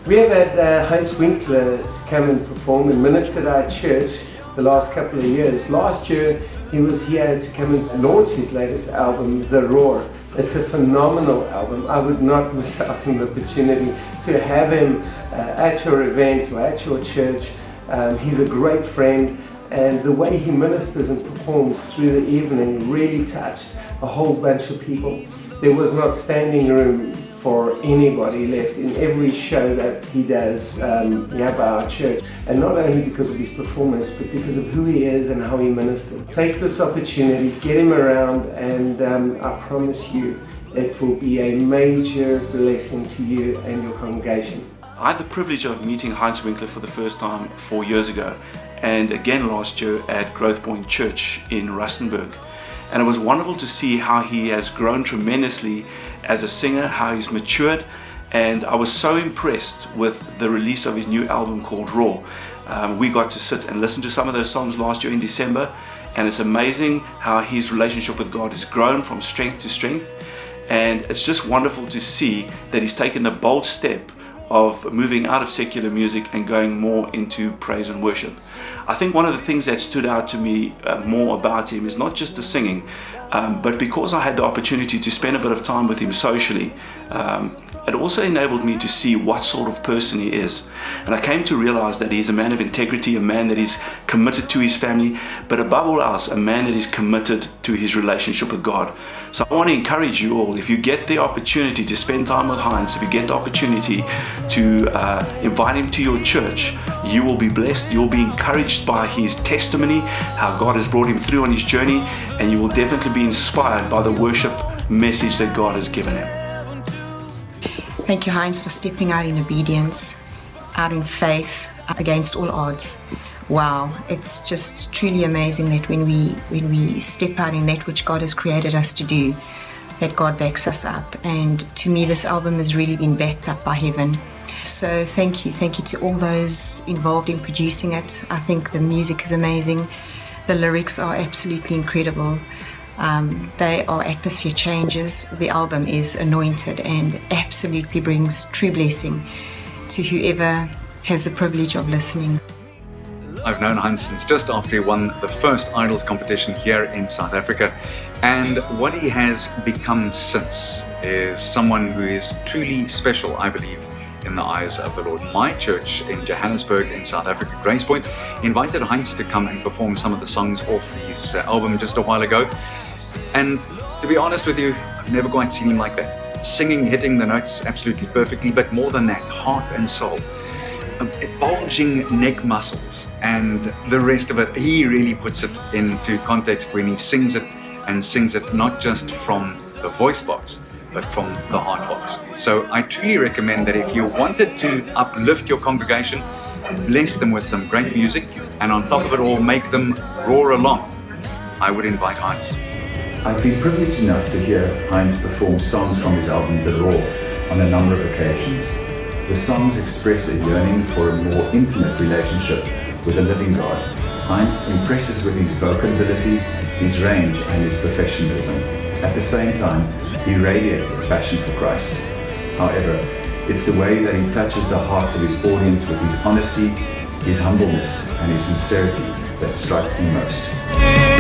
We have had Heinz Winkler to come and perform and minister at our church the last couple of years. Last year he was here to come and launch his latest album, The Roar. It's a phenomenal album. I would not miss out on the opportunity to have him at your event or at your church. He's a great friend, and the way he ministers and performs through the evening really touched a whole bunch of people. There was not standing room for anybody left in every show that he does here by our church, and not only because of his performance but because of who he is and how he ministers. Take this opportunity, get him around, and I promise you it will be a major blessing to you and your congregation. I had the privilege of meeting Heinz Winkler for the first time 4 years ago, and again last year at Growth Point Church in Rustenburg. And it was wonderful to see how he has grown tremendously as a singer, how he's matured, and I was so impressed with the release of his new album called Raw. We got to sit and listen to some of those songs last year in December, and it's amazing how his relationship with God has grown from strength to strength, and it's just wonderful to see that he's taken the bold step of moving out of secular music and going more into praise and worship. I think one of the things that stood out to me more about him is not just the singing, but because I had the opportunity to spend a bit of time with him socially, it also enabled me to see what sort of person he is. And I came to realize that he's a man of integrity, a man that is committed to his family, but above all else, a man that is committed to his relationship with God. So I want to encourage you all, if you get the opportunity to spend time with Heinz, if you get the opportunity to invite him to your church, you will be blessed, you'll be encouraged by his testimony, how God has brought him through on his journey, and you will definitely be inspired by the worship message that God has given him. Thank you, Heinz, for stepping out in obedience, out in faith, against all odds. Wow, it's just truly amazing that when we step out in that which God has created us to do, that God backs us up. And to me, this album has really been backed up by heaven. So thank you to all those involved in producing it. I think the music is amazing. The lyrics are absolutely incredible. They are atmosphere changers. The album is anointed and absolutely brings true blessing to whoever has the privilege of listening. I've known Heinz since just after he won the first Idols competition here in South Africa, and what he has become since is someone who is truly special, I believe, in the eyes of the Lord. My church in Johannesburg in South Africa, Grace Point, invited Heinz to come and perform some of the songs off his album just a while ago, and to be honest with you, I've never quite seen him like that. Singing, hitting the notes absolutely perfectly, but more than that, heart and soul. Bulging neck muscles and the rest of it, he really puts it into context when he sings it, and sings it not just from the voice box but from the heart box. So I truly recommend that if you wanted to uplift your congregation, bless them with some great music, and on top of it all make them roar along, I would invite Heinz. I've been privileged enough to hear Heinz perform songs from his album The Roar on a number of occasions. The songs express a yearning for a more intimate relationship with the living God. Heinz impresses with his vocal ability, his range, and his professionalism. At the same time, he radiates a passion for Christ. However, it's the way that he touches the hearts of his audience with his honesty, his humbleness, and his sincerity that strikes me most.